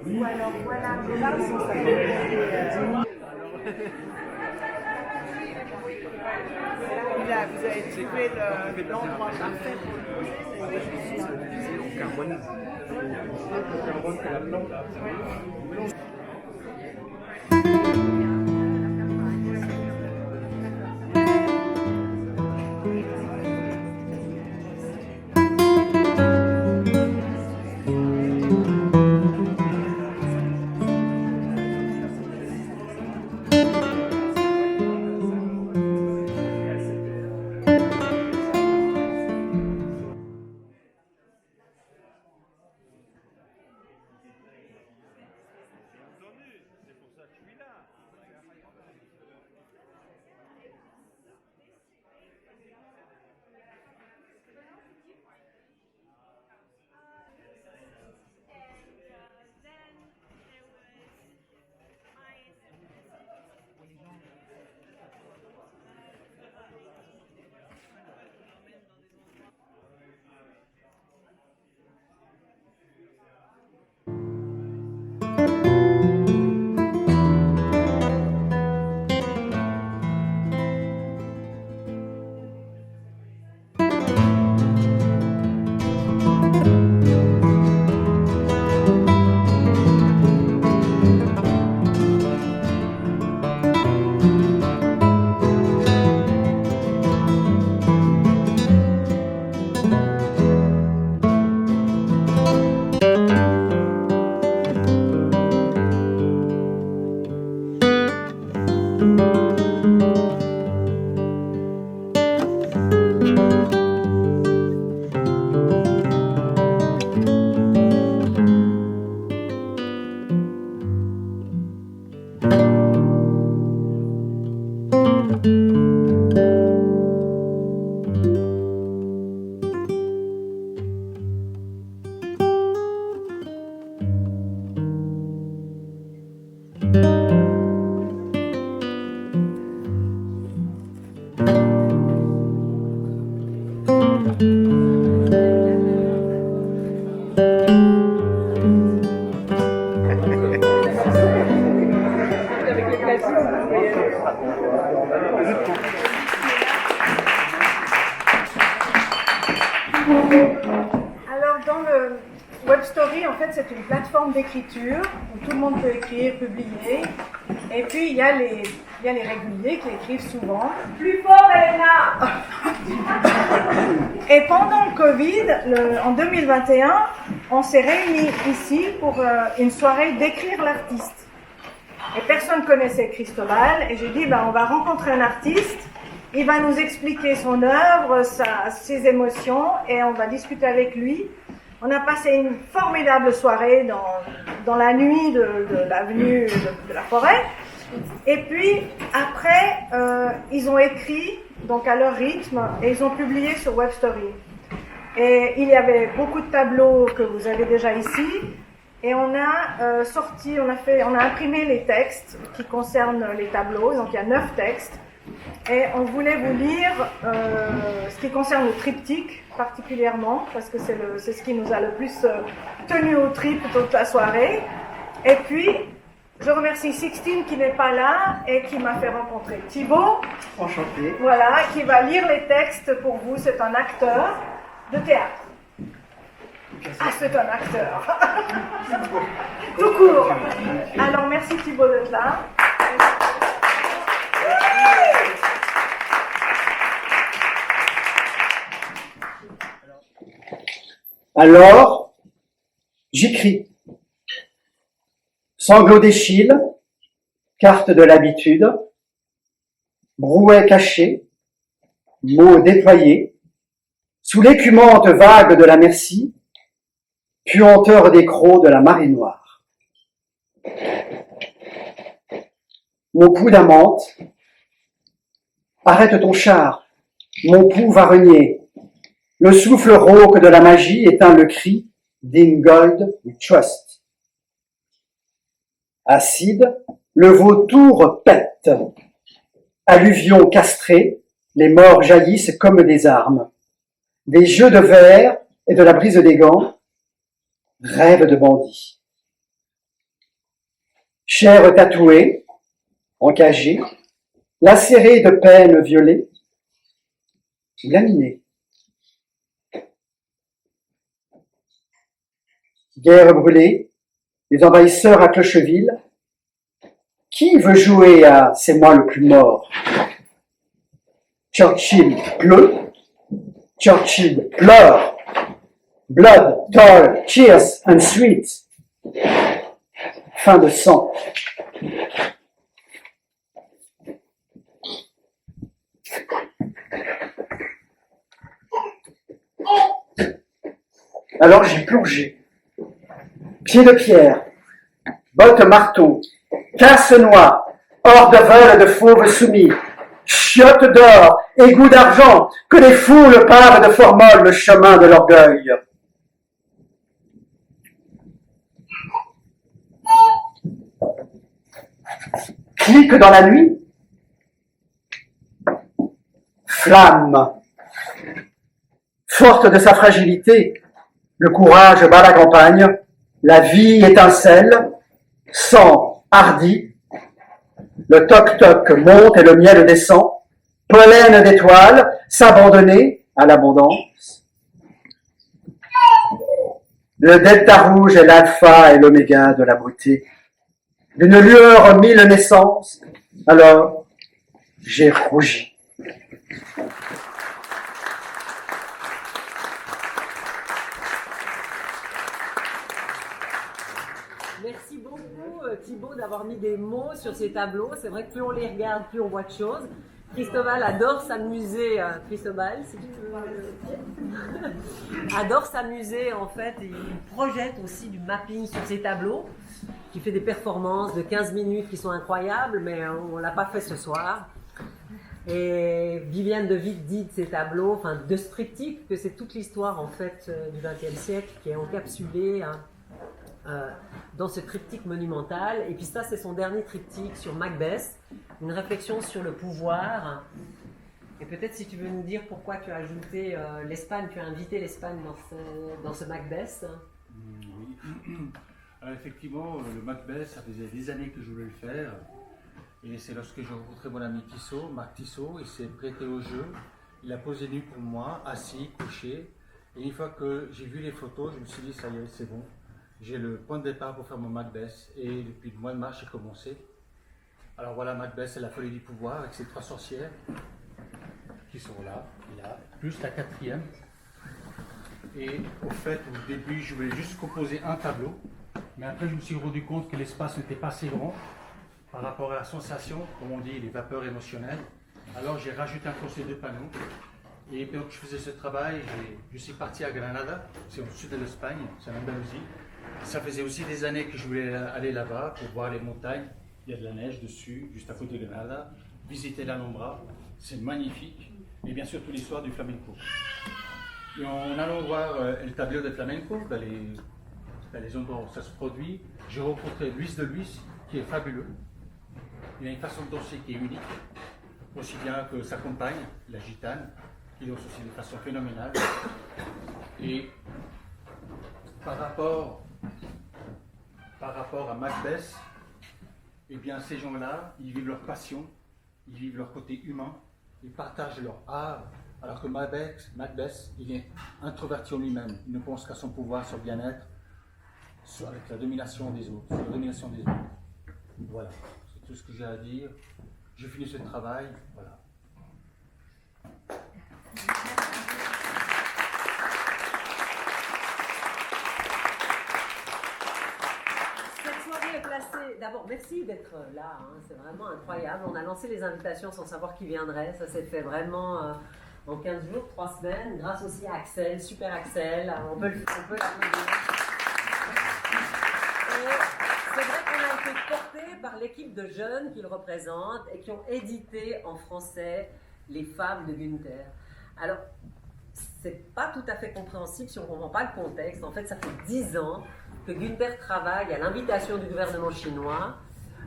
Ou alors voilà, là, ça s'appelle. Là, vous avez trouvé l'endroit parfait pour le projet. On carbonise. On carbone que la plante. Alors, dans le Web Story, en fait, c'est une plateforme d'écriture où tout le monde peut écrire, publier. Et puis, il y a les réguliers qui écrivent souvent. Plus fort, Elena. Et pendant le Covid, en 2021, on s'est réunis ici pour une soirée d'écrire l'artiste. Et personne ne connaissait Cristobal. Et j'ai dit, on va rencontrer un artiste. Il va nous expliquer son œuvre, ses émotions, et on va discuter avec lui. On a passé une formidable soirée dans la nuit de l'avenue de la Forêt. Et puis, après, ils ont écrit, donc à leur rythme, et ils ont publié sur Web Story. Et il y avait beaucoup de tableaux que vous avez déjà ici. Et on a imprimé les textes qui concernent les tableaux. Donc, il y a 9 textes. Et on voulait vous lire ce qui concerne le triptyque particulièrement, parce que c'est ce qui nous a le plus tenu au trip toute la soirée. Et puis, je remercie Sixtine qui n'est pas là et qui m'a fait rencontrer Thibaut. Enchanté. Voilà, qui va lire les textes pour vous. C'est un acteur de théâtre. Ah, c'est un acteur. Tout court. Alors, merci Thibaut d'être là. Alors, j'écris. Sanglots d'Échille, carte de l'habitude, brouet caché, mots déployés, sous l'écumante vague de la merci, puanteur des crocs de la marée noire. Mon pouls d'amante, arrête ton char, mon pouls va renier. Le souffle rauque de la magie éteint le cri d'Ingold we Trust. Acide, le vautour pète. Alluvion castrée, les morts jaillissent comme des armes. Des jeux de verre et de la brise des gants, rêve de bandits. chair tatouée, encagée, lacérée de peine violée, ou laminée. Guerre brûlée, les envahisseurs à Clocheville. Qui veut jouer à C'est moi le plus mort? Churchill pleut, Churchill pleure. Blood, tar, tears and sweet. Fin de sang. Alors j'ai plongé. Pied de pierre, botte marteau, casse-noix, hors de vol de fauves soumis, chiottes d'or, égouts d'argent, que les foules parent de formol le chemin de l'orgueil. Clique dans la nuit, flamme. Forte de sa fragilité, le courage bat la campagne, la vie étincelle, sang hardi, le toc-toc monte et le miel descend, pollen d'étoiles, s'abandonner à l'abondance. Le delta rouge est l'alpha et l'oméga de la beauté. D'une lueur mille naissances, alors j'ai rougi. Merci beaucoup Thibaut d'avoir mis des mots sur ces tableaux. C'est vrai que plus on les regarde, plus on voit de choses. Cristobal adore s'amuser, Cristobal, si tu veux, adore s'amuser en fait, et il projette aussi du mapping sur ses tableaux, qui fait des performances de 15 minutes qui sont incroyables, mais on ne l'a pas fait ce soir. Et Viviane de Vic dit de ces tableaux, enfin de ce triptyque, que c'est toute l'histoire en fait du XXe siècle qui est encapsulée dans ce triptyque monumental. Et puis ça, c'est son dernier triptyque sur Macbeth, une réflexion sur le pouvoir. Et peut-être si tu veux nous dire pourquoi tu as ajouté l'Espagne, tu as invité l'Espagne dans ce Macbeth. Oui. Alors effectivement, le Macbeth, ça faisait des années que je voulais le faire. Et c'est lorsque j'ai rencontré mon ami Tissot, Marc Tissot, il s'est prêté au jeu. Il a posé nu pour moi, assis, couché. Et une fois que j'ai vu les photos, je me suis dit, ça y est, c'est bon. J'ai le point de départ pour faire mon Macbeth. Et depuis le mois de mars, j'ai commencé. Alors voilà, Macbeth, c'est la folie du pouvoir avec ces 3 sorcières qui sont là, plus la 4e. Et au fait, au début, je voulais juste composer un tableau. Mais après, je me suis rendu compte que l'espace n'était pas assez grand par rapport à la sensation, comme on dit, les vapeurs émotionnelles. Alors j'ai rajouté encore ces 2 panneaux. Et donc je faisais ce travail, je suis parti à Granada, c'est au sud de l'Espagne, c'est en Andalousie. Ça faisait aussi des années que je voulais aller là-bas pour voir les montagnes. Il y a de la neige dessus, juste à côté de Granada. Visiter l'Alhambra, c'est magnifique. Et bien sûr tous les soirs du flamenco. Et en allant voir le tableau de flamenco, dans les endroits où ça se produit, j'ai rencontré Luis de Luis, qui est fabuleux. Il a une façon de danser qui est unique, aussi bien que sa compagne, la gitane, qui danse aussi de façon phénoménale. Et par rapport à Macbeth, eh bien ces gens-là, ils vivent leur passion, ils vivent leur côté humain, ils partagent leur art, alors que Macbeth, il est introverti en lui-même, il ne pense qu'à son pouvoir, son bien-être, avec la domination des autres, Voilà, c'est tout ce que j'ai à dire. Je finis ce travail, voilà. D'abord, merci d'être là, hein. C'est vraiment incroyable. On a lancé les invitations sans savoir qui viendrait. Ça s'est fait vraiment en 15 jours, 3 semaines, grâce aussi à Axel, super Axel. On peut l'applaudir. C'est vrai qu'on a été porté par l'équipe de jeunes qu'il représente et qui ont édité en français les fables de Günther. Alors, c'est pas tout à fait compréhensible si on ne comprend pas le contexte. En fait, ça fait 10 ans que Günther travaille à l'invitation du gouvernement chinois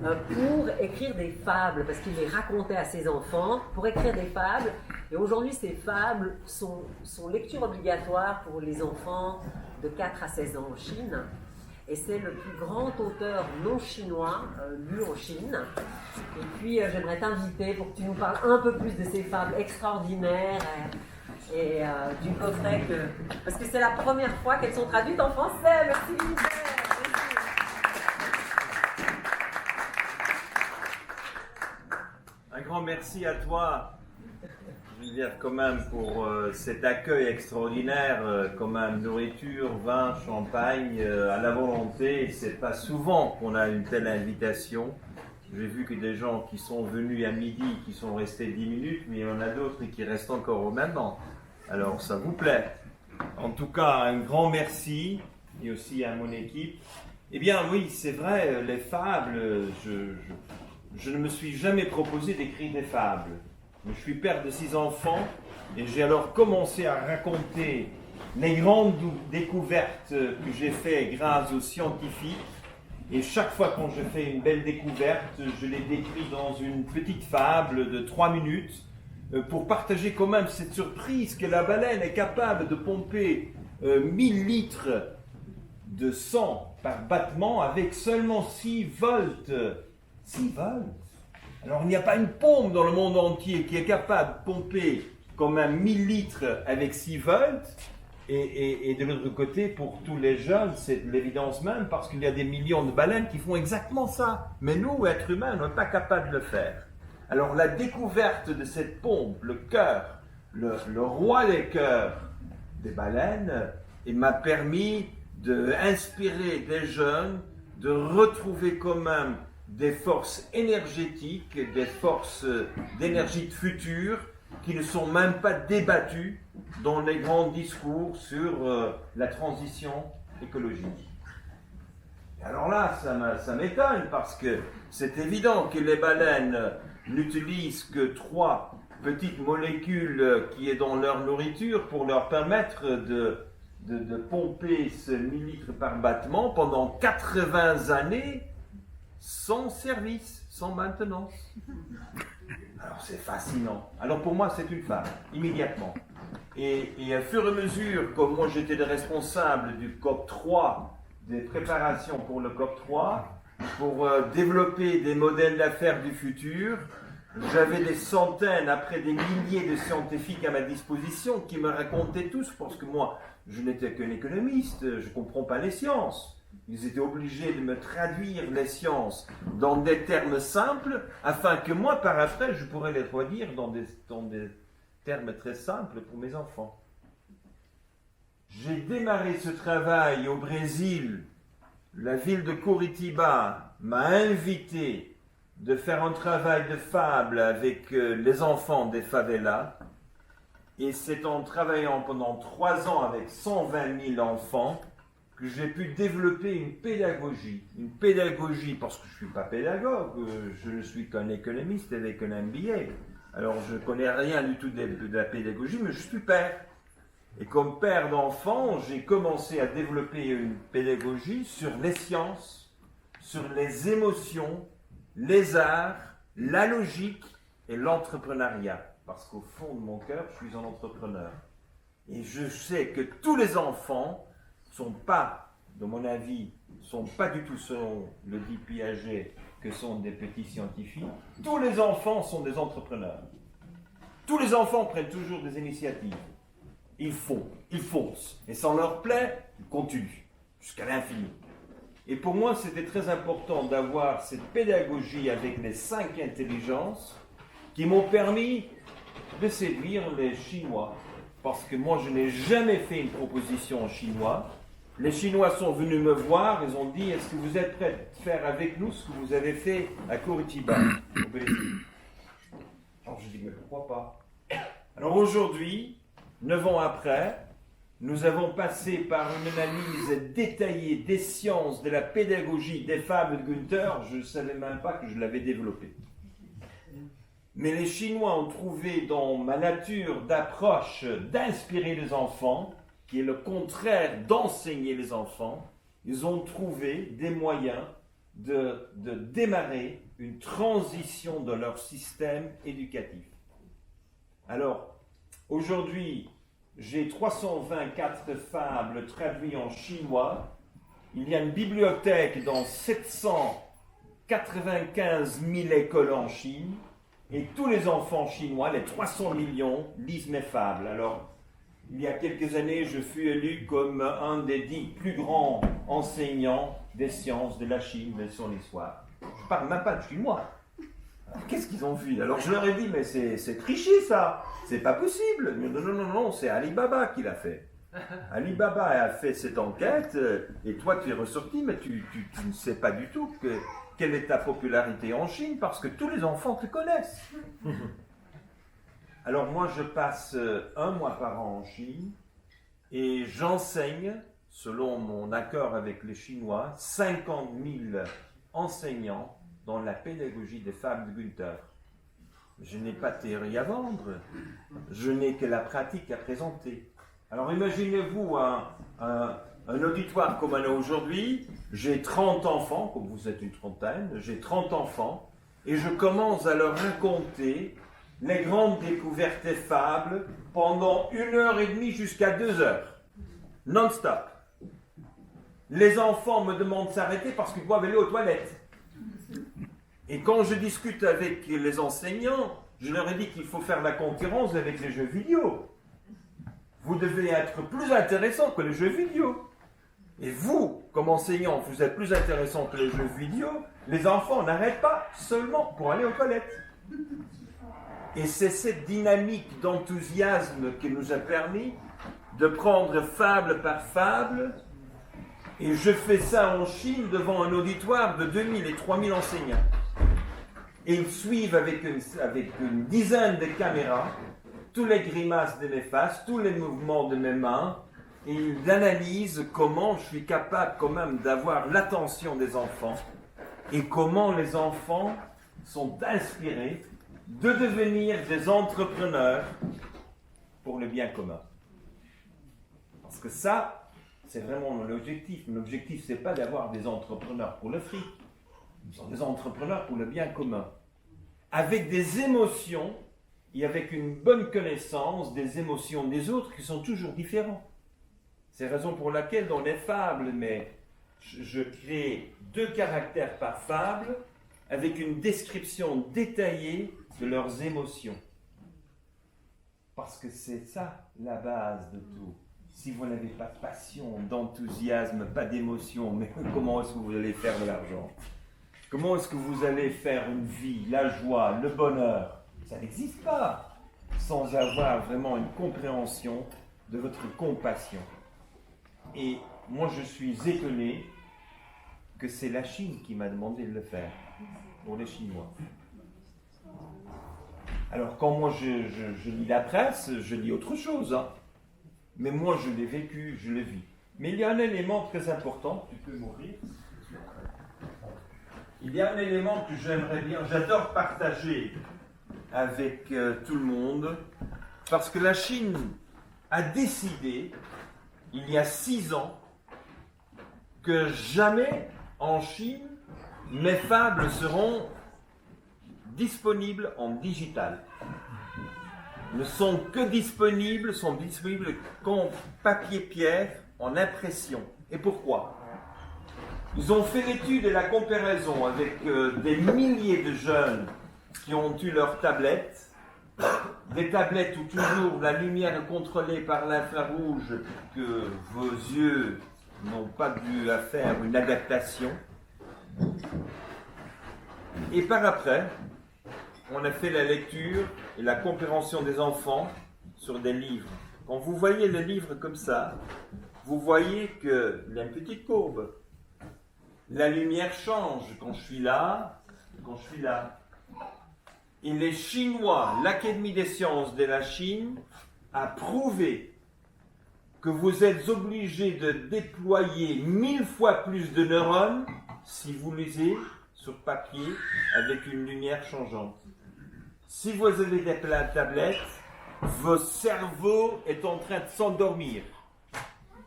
pour écrire des fables, parce qu'il les racontait à ses enfants, pour écrire des fables. Et aujourd'hui, ces fables sont lecture obligatoire pour les enfants de 4 à 16 ans en Chine. et c'est le plus grand auteur non chinois lu en Chine. Et puis j'aimerais t'inviter pour que tu nous parles un peu plus de ces fables extraordinaires et du coffret parce que c'est la première fois qu'elles sont traduites en français. Merci Lisa. Un grand merci à toi, je veux dire, quand même, pour cet accueil extraordinaire, quand même, nourriture, vin, champagne, à la volonté. C'est pas souvent qu'on a une telle invitation. J'ai vu que des gens qui sont venus à midi, qui sont restés 10 minutes, mais il y en a d'autres qui restent encore au maintenant. Alors, ça vous plaît. En tout cas, un grand merci, et aussi à mon équipe. Eh bien, oui, c'est vrai, les fables, je ne me suis jamais proposé d'écrire des fables. Je suis père de 6 enfants et j'ai alors commencé à raconter les grandes découvertes que j'ai faites grâce aux scientifiques. Et chaque fois quand je fais une belle découverte, je les décris dans une petite fable de 3 minutes pour partager quand même cette surprise que la baleine est capable de pomper 1000 litres de sang par battement avec seulement 6 volts. 6 volts. Alors il n'y a pas une pompe dans le monde entier qui est capable de pomper comme 1000 litres avec 6 volts. Et de l'autre côté, pour tous les jeunes, c'est l'évidence même parce qu'il y a des millions de baleines qui font exactement ça. Mais nous, êtres humains, on n'est pas capables de le faire. Alors la découverte de cette pompe, le cœur, le roi des cœurs des baleines, il m'a permis d'inspirer des jeunes, de retrouver quand même des forces énergétiques, des forces d'énergie de futur qui ne sont même pas débattues dans les grands discours sur la transition écologique. Et alors là, ça m'étonne parce que c'est évident que les baleines n'utilisent que 3 petites molécules qui est dans leur nourriture pour leur permettre de pomper ce 1000 litres par battement pendant 80 années sans service, sans maintenance. Alors c'est fascinant. Alors pour moi c'est une femme, immédiatement. Et à fur et à mesure, comme moi j'étais le responsable du COP3, des préparations pour le COP3, pour développer des modèles d'affaires du futur, j'avais des centaines, après des milliers de scientifiques à ma disposition qui me racontaient tous, parce que moi je n'étais qu'un économiste, je ne comprends pas les sciences. Ils étaient obligés de me traduire les sciences dans des termes simples, afin que moi, par après, je pourrais les traduire dans des termes très simples pour mes enfants. J'ai démarré ce travail au Brésil. La ville de Curitiba m'a invité de faire un travail de fable avec les enfants des favelas. Et c'est en travaillant pendant 3 ans avec 120 000 enfants que j'ai pu développer une pédagogie. Une pédagogie, parce que je ne suis pas pédagogue, je ne suis qu'un économiste avec un MBA. Alors je ne connais rien du tout de la pédagogie, mais je suis père. Et comme père d'enfant, j'ai commencé à développer une pédagogie sur les sciences, sur les émotions, les arts, la logique et l'entrepreneuriat. Parce qu'au fond de mon cœur, je suis un entrepreneur. Et je sais que tous les enfants sont pas, de mon avis, sont pas du tout selon le dit Piaget que sont des petits scientifiques. Tous les enfants sont des entrepreneurs. Tous les enfants prennent toujours des initiatives. Ils font, ils foncent. Et ça leur plaît, ils continuent jusqu'à l'infini. Et pour moi, c'était très important d'avoir cette pédagogie avec les 5 intelligences qui m'ont permis de séduire les Chinois. Parce que moi, je n'ai jamais fait une proposition en chinois. Les Chinois sont venus me voir, ils ont dit, est-ce que vous êtes prêts à faire avec nous ce que vous avez fait à Curitiba, au Brésil? Alors je dis, mais pourquoi pas? Alors aujourd'hui, 9 ans après, nous avons passé par une analyse détaillée des sciences, de la pédagogie, des fables de Günther. Je ne savais même pas que je l'avais développé. Mais les Chinois ont trouvé dans ma nature d'approche d'inspirer les enfants, qui est le contraire d'enseigner les enfants, ils ont trouvé des moyens de démarrer une transition de leur système éducatif. Alors, aujourd'hui, j'ai 324 fables traduites en chinois Il y a une bibliothèque dans 795 000 écoles en Chine, et tous les enfants chinois, les 300 millions, lisent mes fables. Alors, il y a quelques années, je fus élu comme un des 10 plus grands enseignants des sciences de la Chine, de son histoire. Je ne parle même pas de chinois. Qu'est-ce qu'ils ont vu? Alors je leur ai dit, mais c'est triché ça, c'est pas possible. Non, c'est Alibaba qui l'a fait. Alibaba a fait cette enquête, et toi tu es ressorti, mais tu ne sais pas du tout quelle est ta popularité en Chine, parce que tous les enfants te connaissent. Alors moi je passe 1 mois par an en Chine, et j'enseigne, selon mon accord avec les Chinois, 50 000 enseignants dans la pédagogie des fables de Günther. Je n'ai pas de théorie à vendre, je n'ai que la pratique à présenter. Alors imaginez-vous un auditoire comme on a aujourd'hui, j'ai 30 enfants, comme vous êtes une trentaine, j'ai 30 enfants, et je commence à leur raconter les grandes découvertes des fables pendant 1h30 jusqu'à 2h, non-stop. Les enfants me demandent de s'arrêter parce qu'ils doivent aller aux toilettes. Et quand je discute avec les enseignants, je leur ai dit qu'il faut faire la concurrence avec les jeux vidéo. Vous devez être plus intéressant que les jeux vidéo. Et vous, comme enseignant, vous êtes plus intéressant que les jeux vidéo. Les enfants n'arrêtent pas seulement pour aller aux toilettes. Et c'est cette dynamique d'enthousiasme qui nous a permis de prendre fable par fable. Et je fais ça en Chine devant un auditoire de 2000 et 3000 enseignants. Et ils suivent avec une dizaine de caméras tous les grimaces de mes faces, tous les mouvements de mes mains, et ils analysent comment je suis capable quand même d'avoir l'attention des enfants et comment les enfants sont inspirés de devenir des entrepreneurs pour le bien commun. Parce que ça, c'est vraiment mon objectif. Mon objectif, c'est pas d'avoir des entrepreneurs pour le fric. Ils sont des entrepreneurs pour le bien commun. Avec des émotions et avec une bonne connaissance des émotions des autres qui sont toujours différentes. C'est la raison pour laquelle dans les fables, mais je crée 2 caractères par fable avec une description détaillée de leurs émotions. Parce que c'est ça la base de tout. Si vous n'avez pas de passion, d'enthousiasme, pas d'émotion, mais comment est-ce que vous allez faire de l'argent? Comment est-ce que vous allez faire une vie, la joie, le bonheur? Ça n'existe pas sans avoir vraiment une compréhension de votre compassion. Et moi, je suis étonné que c'est la Chine qui m'a demandé de le faire, pour les Chinois. Alors, quand moi je lis la presse, je lis autre chose, hein. Mais moi, je l'ai vécu, je le vis. Mais il y a un élément très important, tu peux m'ouvrir. Il y a un élément que j'aimerais bien, j'adore partager avec tout le monde, parce que la Chine a décidé, il y a 6 ans, que jamais en Chine, mes fables seront disponibles en digital. Ne sont que disponibles, sont disponibles qu'en papier-pierre, en impression. Et pourquoi? Ils ont fait l'étude et la comparaison avec des milliers de jeunes qui ont eu leurs tablettes, des tablettes où toujours la lumière est contrôlée par l'infrarouge, que vos yeux n'ont pas dû à faire une adaptation. Et par après, on a fait la lecture et la compréhension des enfants sur des livres. Quand vous voyez les livres comme ça, vous voyez qu'il y a une petite courbe. La lumière change quand je suis là, quand je suis là. Et les Chinois, l'Académie des sciences de la Chine, a prouvé que vous êtes obligé de déployer 1000 fois plus de neurones si vous lisez sur papier avec une lumière changeante. Si vous avez des tablettes, votre cerveau est en train de s'endormir.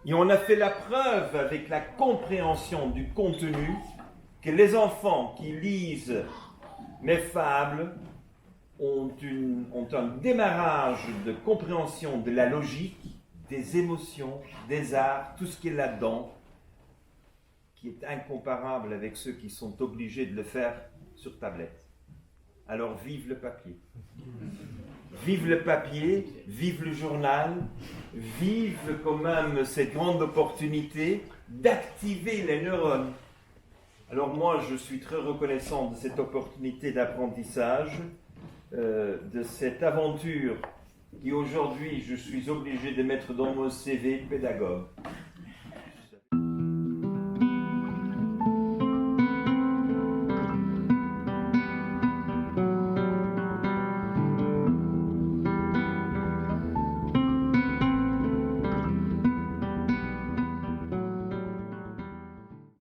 Et on a fait la preuve avec la compréhension du contenu que les enfants qui lisent mes fables ont un démarrage de compréhension de la logique, des émotions, des arts, tout ce qui est là-dedans, qui est incomparable avec ceux qui sont obligés de le faire sur tablette. Alors vive le papier. Vive le papier, vive le journal, vive quand même cette grande opportunité d'activer les neurones. Alors moi, je suis très reconnaissant de cette opportunité d'apprentissage, de cette aventure qui aujourd'hui, je suis obligé de mettre dans mon CV pédagogue.